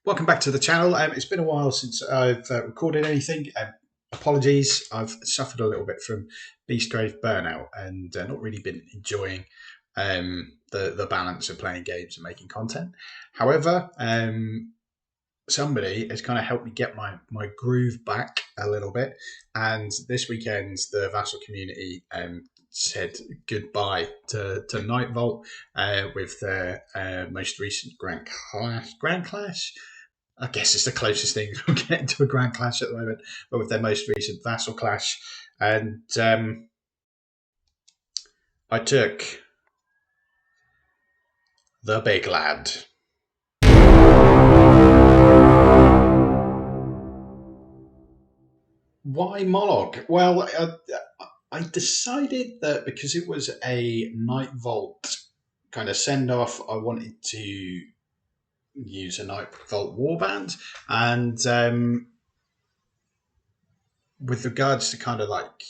Welcome back to the channel. It's been a while since I've recorded anything. Apologies, I've suffered a little bit from Beastgrave burnout and not really been enjoying the balance of playing games and making content. However, somebody has kind of helped me get my groove back a little bit, and this weekend the Vassal Community said goodbye to Nightvault with their most recent Grand Clash. I guess it's the closest thing we're getting to a Grand Clash at the moment, but with their most recent Vassal Clash. And I took the big lad. Why Mollog? Well, I decided that because it was a Nightvault kind of send off, I wanted to use a Nightvault warband, and with regards to kind of like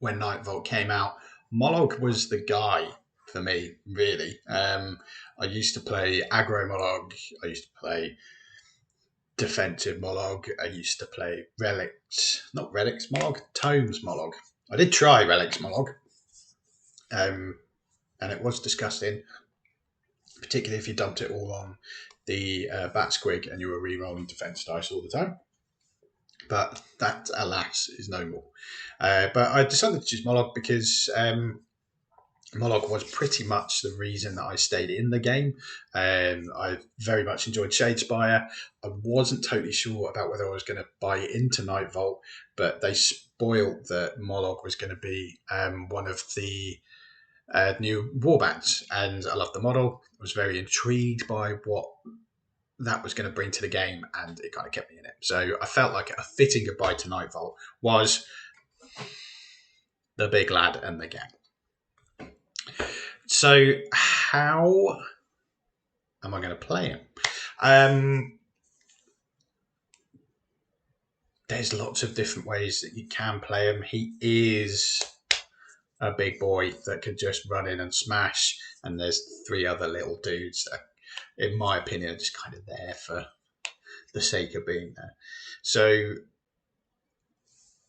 when Nightvault came out, Mollog was the guy for me, really. I used to play aggro Mollog, I used to play defensive Mollog, I used to play Relics Mollog, Tomes Mollog. I did try Relics Mollog, and it was disgusting, particularly if you dumped it all on the bat squig and you were re-rolling defense dice all the time. But that, alas, is no more. But I decided to choose Mollog because Mollog was pretty much the reason that I stayed in the game. I very much enjoyed Shadespire. I wasn't totally sure about whether I was going to buy into Nightvault, but they spoiled that Mollog was going to be one of the new warbands, and I loved the model. I was very intrigued by what that was going to bring to the game, and it kind of kept me in it. So I felt like a fitting goodbye to Nightvault was the big lad and the gang. So how am I going to play him? There's lots of different ways that you can play him. He is a big boy that could just run in and smash, and there's three other little dudes that, in my opinion, are just kind of there for the sake of being there. So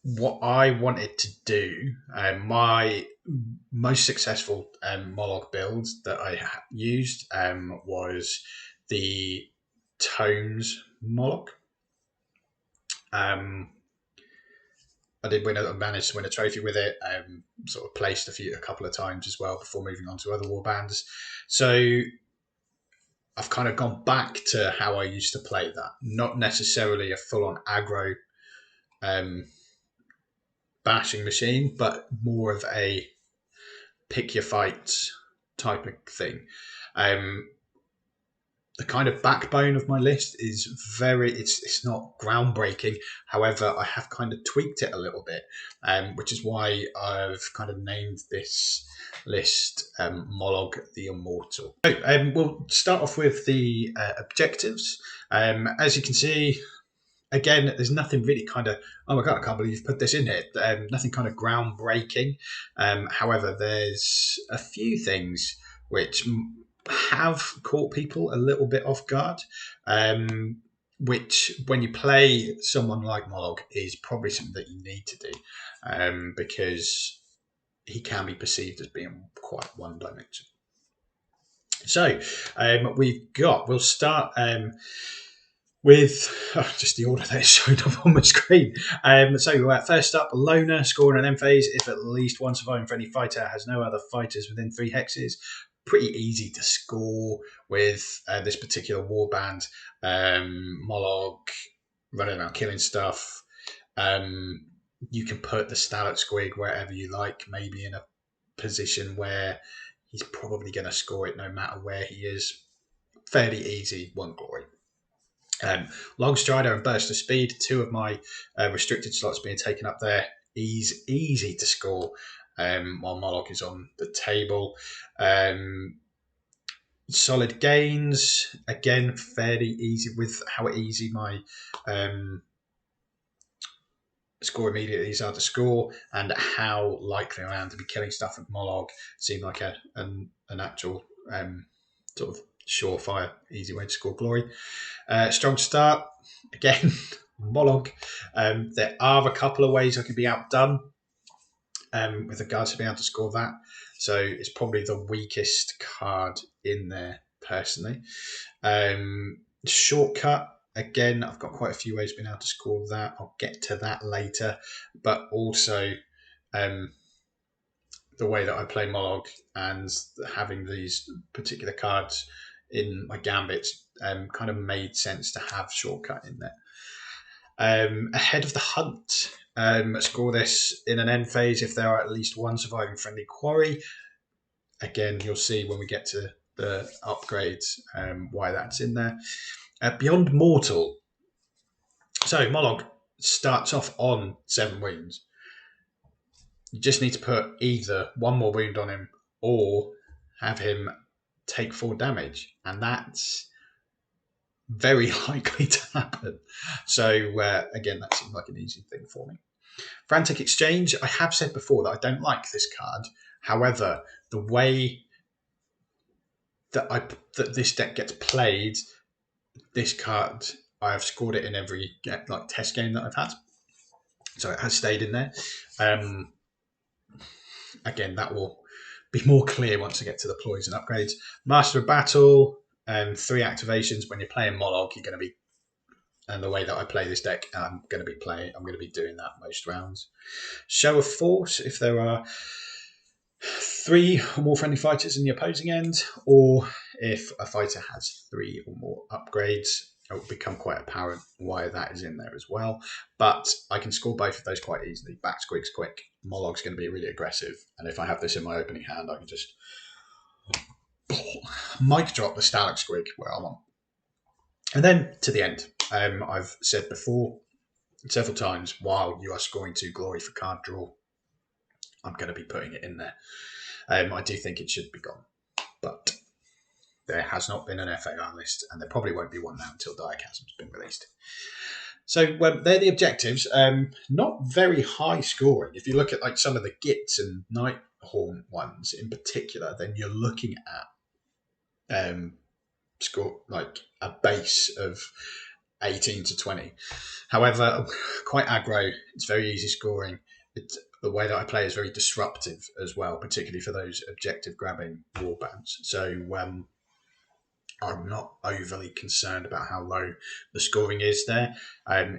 what I wanted to do, my most successful Mollog build that I used was the Tomes Mollog. I managed to win a trophy with it. Sort of placed a couple of times as well before moving on to other warbands. So I've kind of gone back to how I used to play that. Not necessarily a full-on aggro bashing machine, but more of a pick your fights type of thing. The kind of backbone of my list is it's not groundbreaking. However, I have kind of tweaked it a little bit, which is why I've kind of named this list Mollog the Immortal. So, we'll start off with the objectives. As you can see, again, there's nothing really kind of, oh my god, I can't believe you've put this in here. Nothing kind of groundbreaking. However, there's a few things which have caught people a little bit off guard, which when you play someone like Mollog is probably something that you need to do, because he can be perceived as being quite one-dimensional. So we'll start with just the order that is showing up on my screen. So first up, Loner, score an end phase if at least one surviving friendly fighter has no other fighters within 3 hexes. Pretty easy to score with this particular warband. Mollog running around killing stuff. You can put the Stallet Squig wherever you like, maybe in a position where he's probably going to score it no matter where he is. Fairly easy, one glory. Long Strider and Burst of Speed, 2 of my restricted slots being taken up there. Easy to score while Mollog is on the table. Solid gains, again, fairly easy with how easy my score immediately is hard to score, and how likely I am to be killing stuff with Mollog seemed like an actual sort of surefire, easy way to score glory. Strong start, again, Mollog. There are a couple of ways I can be outdone with regards to being able to score that. So it's probably the weakest card in there, personally. Shortcut, again, I've got quite a few ways of being able to score that. I'll get to that later. But also the way that I play Mollog and having these particular cards in my Gambits kind of made sense to have shortcut in there. Ahead of the hunt, score this in an end phase if there are at least one surviving friendly quarry. Again, you'll see when we get to the upgrades why that's in there. Beyond Mortal. So Mollog starts off on 7 wounds. You just need to put either 1 more wound on him or have him take 4 damage, and that's very likely to happen. So again, that seemed like an easy thing for me. Frantic Exchange, I have said before that I don't like this card. However, the way that this deck gets played, this card, I have scored it in every test game that I've had. So it has stayed in there. Again, that will be more clear once I get to the ploys and upgrades. Master of Battle, 3 activations. When you're playing Mollog, you're going to be, and the way that I play this deck, I'm going to be doing that most rounds. Show of Force, if there are 3 or more friendly fighters in the opposing end, or if a fighter has 3 or more upgrades, it will become quite apparent why that is in there as well. But I can score both of those quite easily. Back squig's quick. Mollog's going to be really aggressive, and if I have this in my opening hand, I can just mic drop the Stalak Squig where I want. And then to the end. I've said before several times, while you are scoring 2 glory for card draw, I'm going to be putting it in there. I do think it should be gone, but there has not been an FAR list, and there probably won't be one now until Diachasm's been released. So they're the objectives. Not very high scoring. If you look at like some of the Gits and Nighthorn ones in particular, then you're looking at score like a base of 18 to 20. However, quite aggro. It's very easy scoring. The way that I play is very disruptive as well, particularly for those objective grabbing warbands. So I'm not overly concerned about how low the scoring is there. I've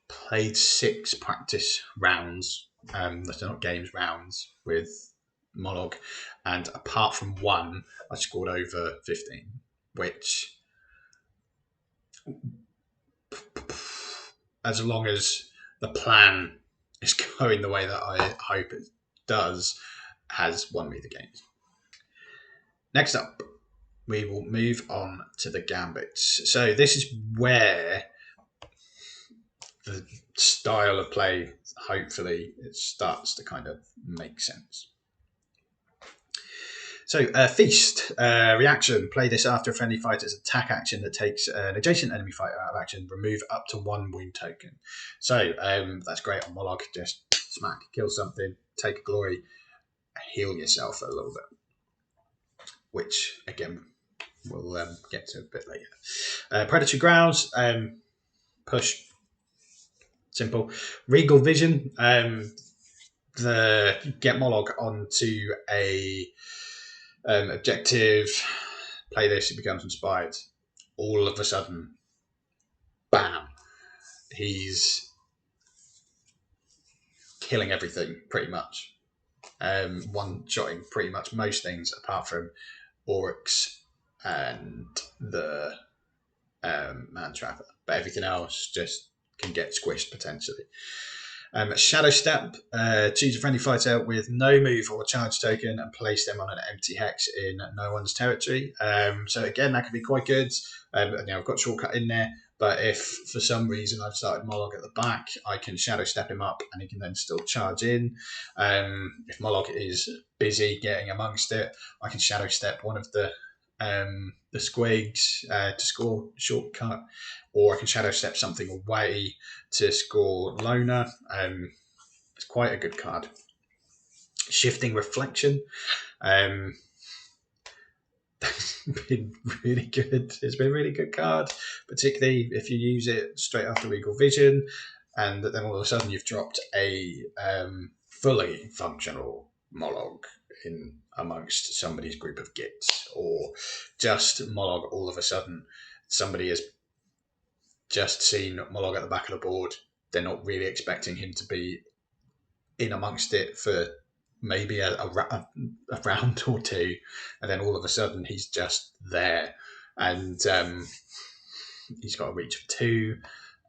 played 6 practice rounds, that are not games, rounds with Mollog, and apart from 1, I scored over 15, which, as long as the plan is going the way that I hope it does, has won me the games. Next up, we will move on to the Gambits. So this is where the style of play, hopefully, it starts to kind of make sense. So Feast, reaction, play this after a friendly fighter's attack action that takes an adjacent enemy fighter out of action, remove up to 1 wound token. So that's great on Mollog, just smack, kill something, take a glory, heal yourself a little bit, which again we'll get to a bit later. Predatory Growls, push, simple. Regal Vision, get Mollog onto a objective, play this, it becomes inspired. All of a sudden, bam, he's killing everything pretty much. One-shotting pretty much most things apart from Oryx and the Man Trapper. But everything else just can get squished potentially. Shadow Step, choose a friendly fighter with no move or charge token and place them on an empty hex in no one's territory. So again, that could be quite good. I've got shortcut in there, but if for some reason I've started Mollog at the back, I can Shadow Step him up and he can then still charge in. If Mollog is busy getting amongst it, I can Shadow Step one of the squigs to score shortcut, or I can Shadow Step something away to score loner. It's quite a good card. Shifting Reflection. been really good. It's been a really good card, particularly if you use it straight after Regal Vision, and then all of a sudden you've dropped a fully functional Mollog in amongst somebody's group of gits, or just Mollog all of a sudden. Somebody has just seen Mollog at the back of the board. They're not really expecting him to be in amongst it for maybe a round or two, and then all of a sudden he's just there, and he's got a reach of 2.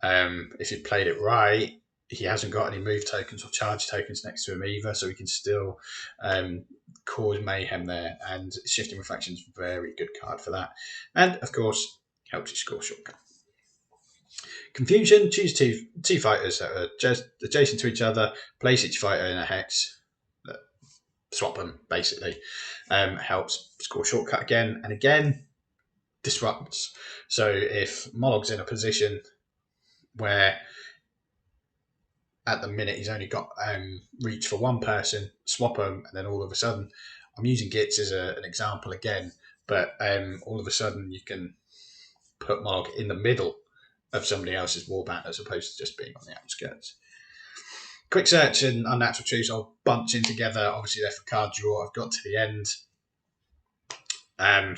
If you played it right, he hasn't got any move tokens or charge tokens next to him either, so he can still cause mayhem there, and Shifting Reflection is a very good card for that, and of course helps you score shortcut. Confusion, choose two fighters that are just adjacent to each other, place each fighter in a hex, swap them basically. Helps score shortcut again and again, disrupts. So if Mollog's in a position where at the minute he's only got reach for one person, swap them, and then all of a sudden, I'm using Gits as an example again, but all of a sudden you can put Mollog in the middle of somebody else's warband as opposed to just being on the outskirts. Quick Search and Unnatural Truths I'll bunch in together. Obviously they're for card draw. I've got to the end.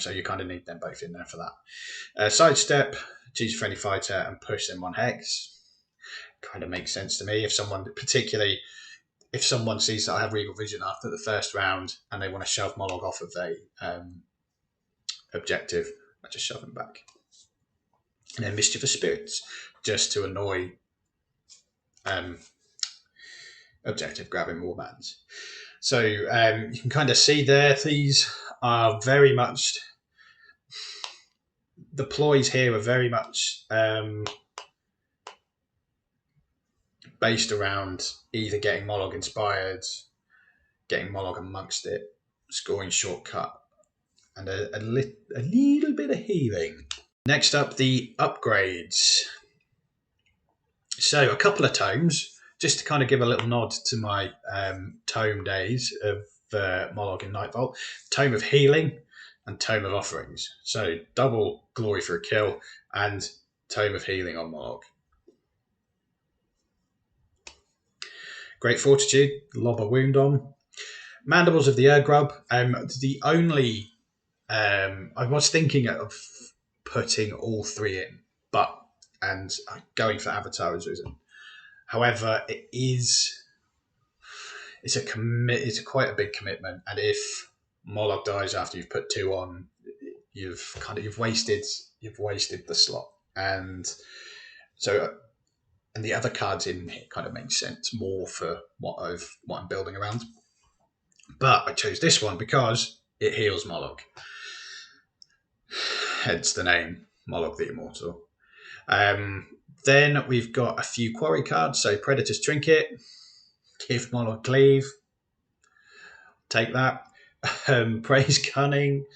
So you kind of need them both in there for that. Sidestep, choose a friendly fighter and push them on hex. Kind of makes sense to me. Particularly if someone sees that I have Regal Vision after the first round and they want to shove Mollog off of a objective, I just shove them back. And then Mischievous Spirits, just to annoy objective grabbing warbands. So you can kind of see there, these are very much, the ploys here are very much based around either getting Mollog inspired, getting Mollog amongst it, scoring shortcut, and a little bit of healing. Next up, the upgrades. So a couple of tomes, just to kind of give a little nod to my tome days of Mollog in Nightvault. Tome of Healing and Tome of Offerings. So double glory for a kill and Tome of Healing on Mollog. Great Fortitude, lob a wound on. Mandibles of the Urgrub. The only I was thinking of putting all 3 in, and going for Avatar as reason. However, it's quite a big commitment, and if Mollog dies after you've put 2 on, you've wasted the slot, and the other cards in here kind of make sense more for what I'm building around. But I chose this one because it heals Mollog. Hence the name, Mollog the Immortal. Then we've got a few quarry cards. So Predator's Trinket, give Mollog Cleave, take that. Praise Cunning,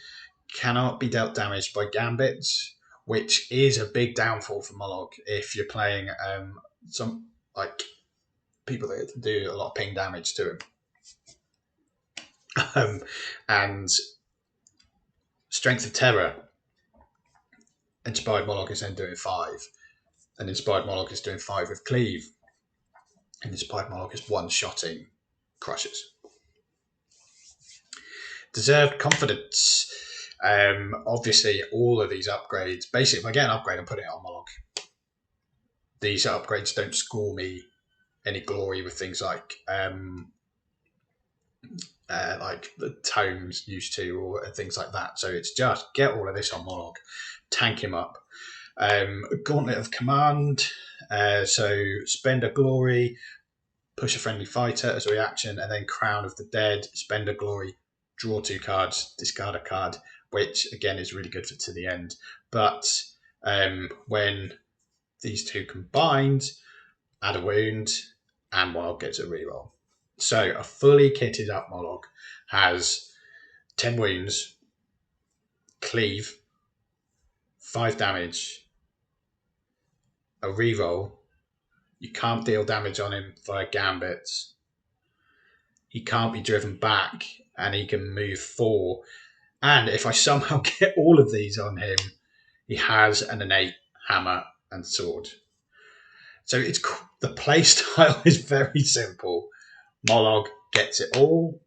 cannot be dealt damage by Gambits, which is a big downfall for Mollog if you're playing some like people that do a lot of ping damage to him. And Strength of Terror, Inspired Mollog is then doing 5, and Inspired Mollog is doing 5 with Cleave, and Inspired Mollog is one-shotting Crushers. Deserved Confidence. Obviously, all of these upgrades, basically, if I get an upgrade, I'm putting it on Mollog. These upgrades don't score me any glory with things like the tomes used to, or things like that. So it's just get all of this on Mollog, tank him up. Gauntlet of Command. So spend a glory, push a friendly fighter as a reaction, and then Crown of the Dead, spend a glory, draw 2 cards, discard a card, which again is really good for to the end. But when these 2 combined, add a wound, and Mollog gets a reroll. So a fully kitted up Mollog has 10 wounds, Cleave, 5 damage, a reroll. You can't deal damage on him via Gambits. He can't be driven back, and he can move 4. And if I somehow get all of these on him, he has an innate hammer and sword. So the play style is very simple. Mollog gets it all.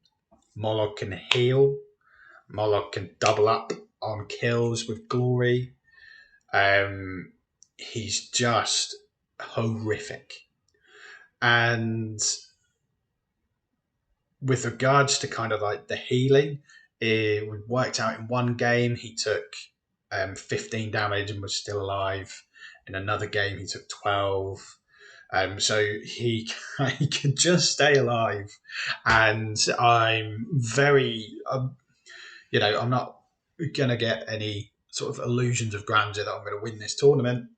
Mollog can heal. Mollog can double up on kills with glory. He's just horrific. And with regards to kind of like the healing, it worked out in one game. He took 15 damage and was still alive. In another game, he took 12. So he can just stay alive. And I'm very, I'm not going to get any sort of illusions of grandeur that I'm going to win this tournament.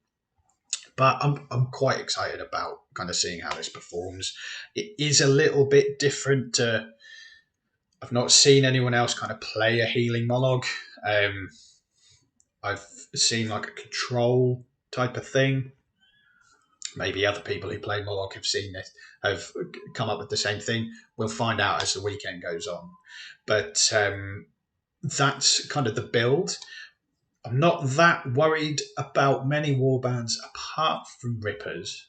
But I'm quite excited about kind of seeing how this performs. It is a little bit different to. I've not seen anyone else kind of play a healing Mollog. I've seen like a control type of thing. Maybe other people who play Mollog have seen this, have come up with the same thing. We'll find out as the weekend goes on. But that's kind of the build. I'm not that worried about many warbands apart from Rippers,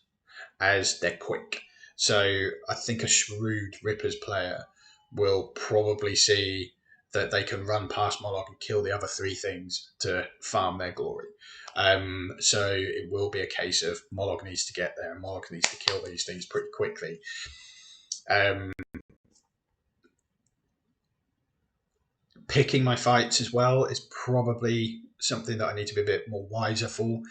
as they're quick. So I think a shrewd Rippers player will probably see that they can run past Mollog and kill the other three things to farm their glory. So it will be a case of Mollog needs to get there and Mollog needs to kill these things pretty quickly. Picking my fights as well is probably something that I need to be a bit more wiser for.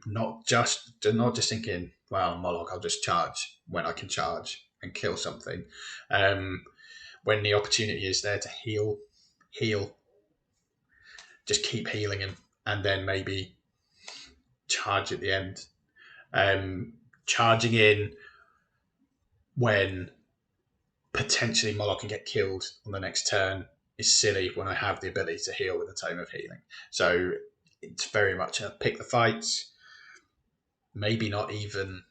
Not just thinking, well, Mollog, I'll just charge when I can charge and kill something. When the opportunity is there to heal, just keep healing him, and then maybe charge at the end. Charging in when potentially Mollog can get killed on the next turn is silly when I have the ability to heal with a Tome of Healing. So it's very much a pick the fights, maybe not even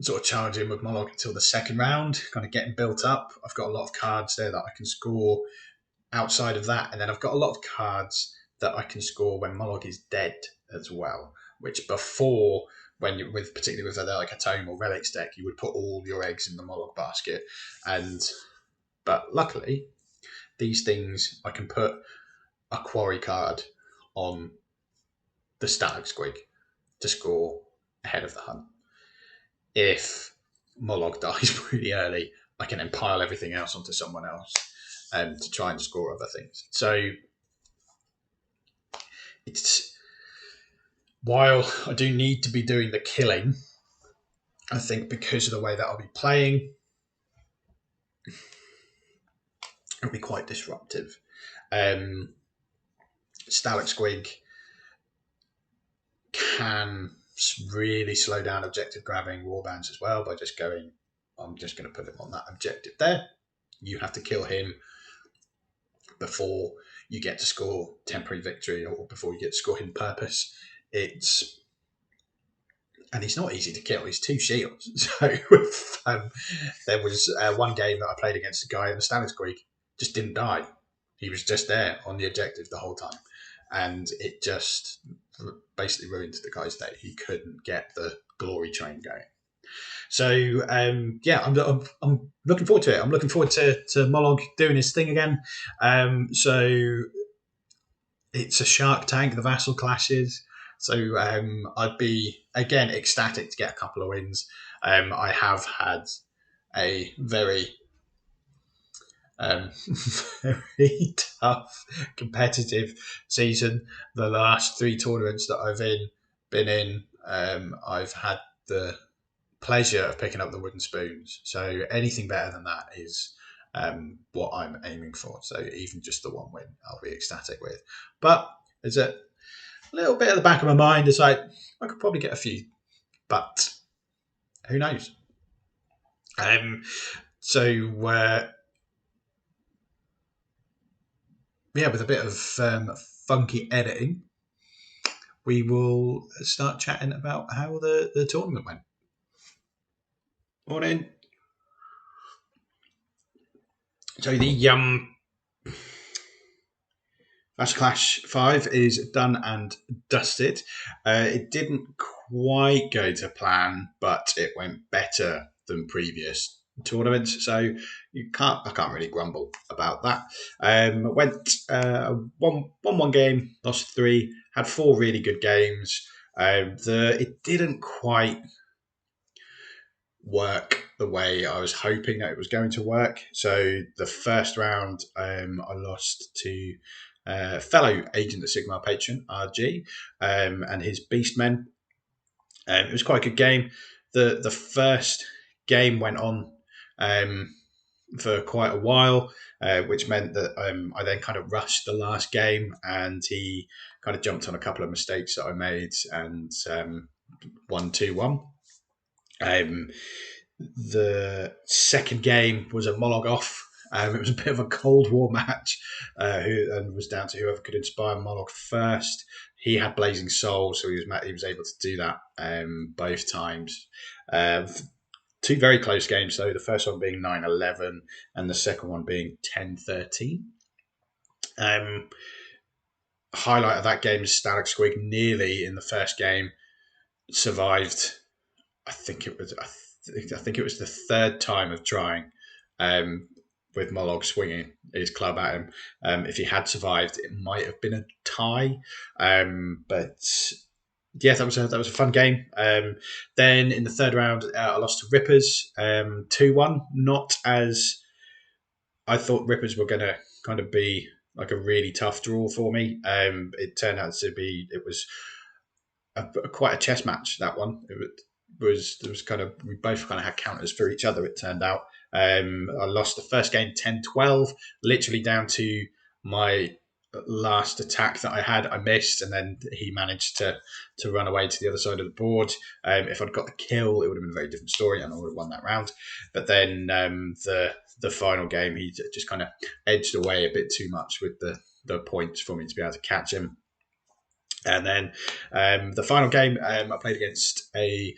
sort of charging with Mollog until the second round, kind of getting built up. I've got a lot of cards there that I can score outside of that, and then I've got a lot of cards that I can score when Mollog is dead as well, which before, particularly with like a Tome or Relics deck, you would put all your eggs in the Mollog basket. But luckily, these things, I can put a quarry card on the Stalag Squig to score ahead of the hunt. If Mollog dies pretty early, I can then pile everything else onto someone else to try and score other things. So it's, while I do need to be doing the killing, I think because of the way that I'll be playing, it'll be quite disruptive. Stalag Squig can really slow down objective grabbing warbands as well by just going, I'm just going to put him on that objective there. You have to kill him before you get to score temporary victory or before you get to score hidden purpose. And he's not easy to kill. He's 2 shields. So there was one game that I played against a guy in the Stalag Squig, just didn't die. He was just there on the objective the whole time. And it just basically ruined the guy's day. He couldn't get the glory train going. So, yeah, I'm looking forward to it. I'm looking forward to Mollog doing his thing again. So it's a Shark Tank, the Vassal clashes. So I'd be, again, ecstatic to get a couple of wins. I have had a very very tough competitive season. The last 3 tournaments that I've been in, I've had the pleasure of picking up the wooden spoons. So anything better than that is what I'm aiming for. So even just the 1 win, I'll be ecstatic with. But there's a little bit at the back of my mind. It's like, I could probably get a few, but who knows? Yeah, with a bit of funky editing, we will start chatting about how the tournament went. Morning. So the Vassal Clash 5 is done and dusted. It didn't quite go to plan, but it went better than previous tournaments, so I can't really grumble about that. Went won one game, lost three, had four really good games. It didn't quite work the way I was hoping that it was going to work. So the first round, I lost to fellow Agent of Sigmar patron RG and his Beastmen. It was quite a good game. The first game went on for quite a while, which meant that I then kind of rushed the last game, and he kind of jumped on a couple of mistakes that I made and won 2-1. The second game was a Mollog off. It was a bit of a Cold War match, and was down to whoever could inspire Mollog first. He had Blazing Soul, so he was able to do that both times. Two very close games, though. The first one being 9-11, and the second one being 10-13. Highlight of that game is Stalag Squig nearly in the first game survived. I think it was the third time of trying, with Mollog swinging his club at him. If he had survived, it might have been a tie. But yeah, that was a fun game. Then in the third round, I lost to Rippers 2-1. Not as I thought Rippers were going to kind of be like a really tough draw for me. It turned out to be quite a chess match, that one. There was kind of, we both kind of had counters for each other, it turned out. I lost the first game 10-12, literally down to my last attack that I had. I missed, and then he managed to run away to the other side of the board. If I'd got the kill, it would have been a very different story, and I would have won that round. But then the final game, he just kind of edged away a bit too much with the points for me to be able to catch him. And then the final game, I played against a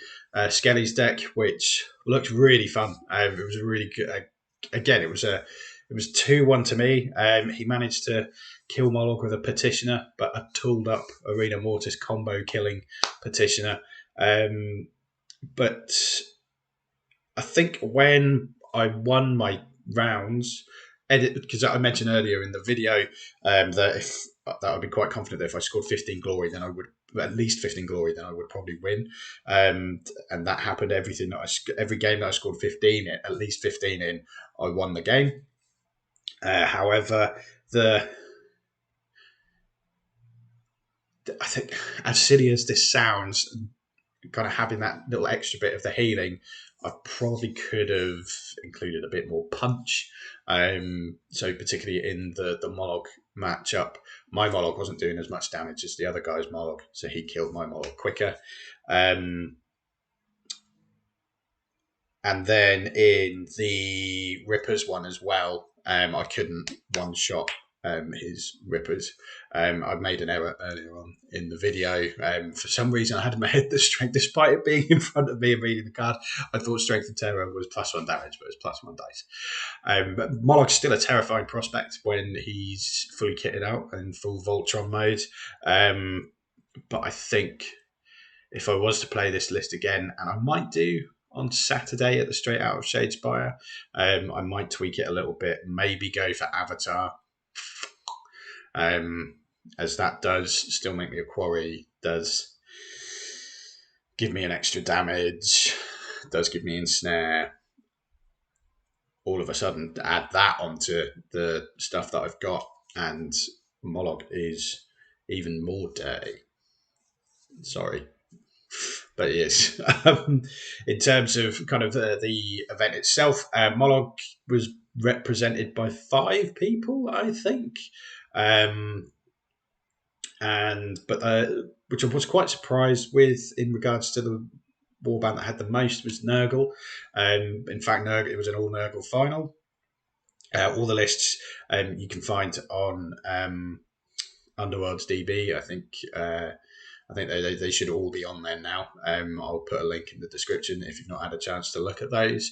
Skelly's deck, which looked really fun. It was really good. Again, it was 2-1 to me. He managed to kill Mollog with a Petitioner, but a tooled up Arena Mortis combo killing Petitioner. But I think when I won my rounds, because I mentioned earlier in the video that I'd be quite confident that if I scored 15 glory, then I would at least 15 glory, then I would probably win. And that happened. Every game that I scored 15, at least 15 in, I won the game. However, I think, as silly as this sounds, kind of having that little extra bit of the healing, I probably could have included a bit more punch. So particularly in the Mollog matchup, my Mollog wasn't doing as much damage as the other guy's Mollog, so he killed my Mollog quicker. And then in the Rippers one as well, I couldn't one shot his Rippers. I made an error earlier on in the video. For some reason, I had in my head the strength, despite it being in front of me and reading the card. I thought Strength and Terror was +1 damage, but it was +1 dice. But Mollog's still a terrifying prospect when he's fully kitted out and full Voltron mode. But I think if I was to play this list again, and I might do on Saturday at the Straight Out of Shadespire, I might tweak it a little bit, maybe go for Avatar, as that does still make me a quarry, does give me an extra damage, does give me ensnare. All of a sudden, add that onto the stuff that I've got, and Mollog is even more dirty. Sorry. But yes, in terms of kind of the event itself, Mollog was represented by 5 people, I think, which I was quite surprised with in regards to the warband that had the most was Nurgle. In fact, it was an all Nurgle final. All the lists you can find on Underworlds DB. I think I think they should all be on there now. I'll put a link in the description if you've not had a chance to look at those.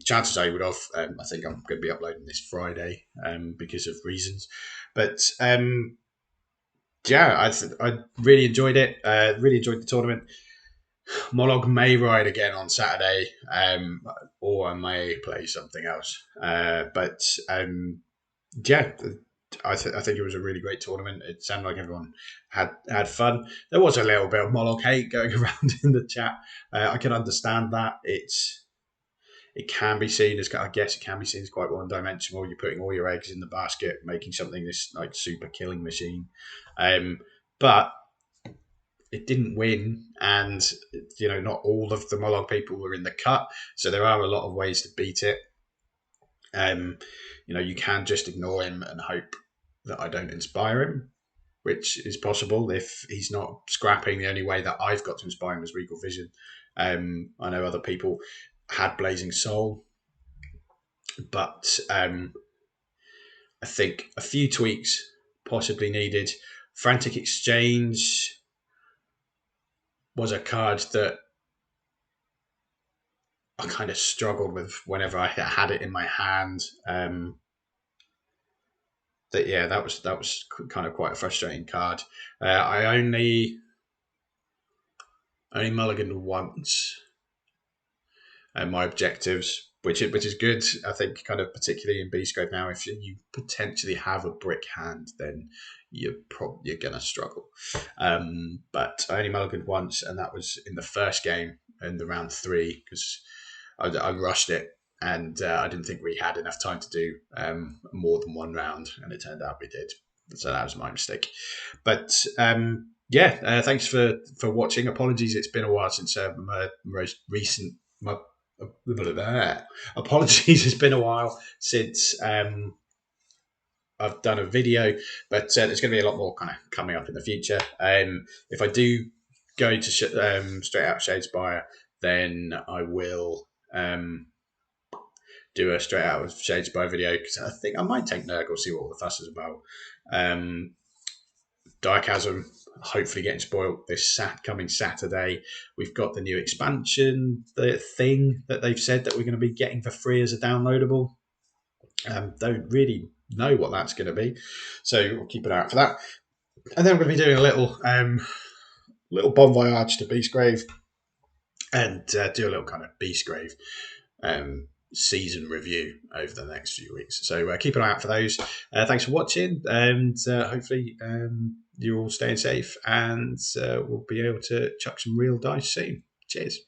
Chances are you would have. I think I'm going to be uploading this Friday because of reasons. But yeah, I really enjoyed it. Really enjoyed the tournament. Mollog may ride again on Saturday, or I may play something else. But yeah, I think it was a really great tournament. It sounded like everyone had fun. There was a little bit of Mollog hate going around in the chat. I can understand that. It can be seen as, I guess it can be seen as quite one dimensional. You're putting all your eggs in the basket, making something this like super killing machine. But it didn't win, and not all of the Mollog people were in the cut, so there are a lot of ways to beat it. You can just ignore him and hope that I don't inspire him, which is possible if he's not scrapping. The only way that I've got to inspire him is Regal Vision. I know other people had Blazing Soul, but I think a few tweaks possibly needed. Frantic Exchange was a card that I kind of struggled with whenever I had it in my hand. That was kind of quite a frustrating card. I only mulliganed once, and my objectives, which is good. I think, kind of particularly in Beastgrave now, if you potentially have a brick hand, then you're gonna struggle. But I only mulliganed once, and that was in the first game in the round 3 because I rushed it, and I didn't think we had enough time to do more than one round, and it turned out we did. So that was my mistake. But thanks for watching. Apologies, it's been a while since my most recent. Apologies, it's been a while since I've done a video, but there's going to be a lot more kind of coming up in the future. If I do go to straight out Shadespire, then I will do a straight out of Shadespire video, because I think I might take Nurgle, see what all the fuss is about. Diachasm, hopefully getting spoiled this coming Saturday. We've got the new expansion, the thing that they've said that we're going to be getting for free as a downloadable. Don't really know what that's going to be, so we'll keep an eye out for that. And then we're going to be doing a little bon voyage to Beastgrave, and do a little kind of Beastgrave season review over the next few weeks. So keep an eye out for those. Thanks for watching, and hopefully you're all staying safe, and we'll be able to chuck some real dice soon. Cheers.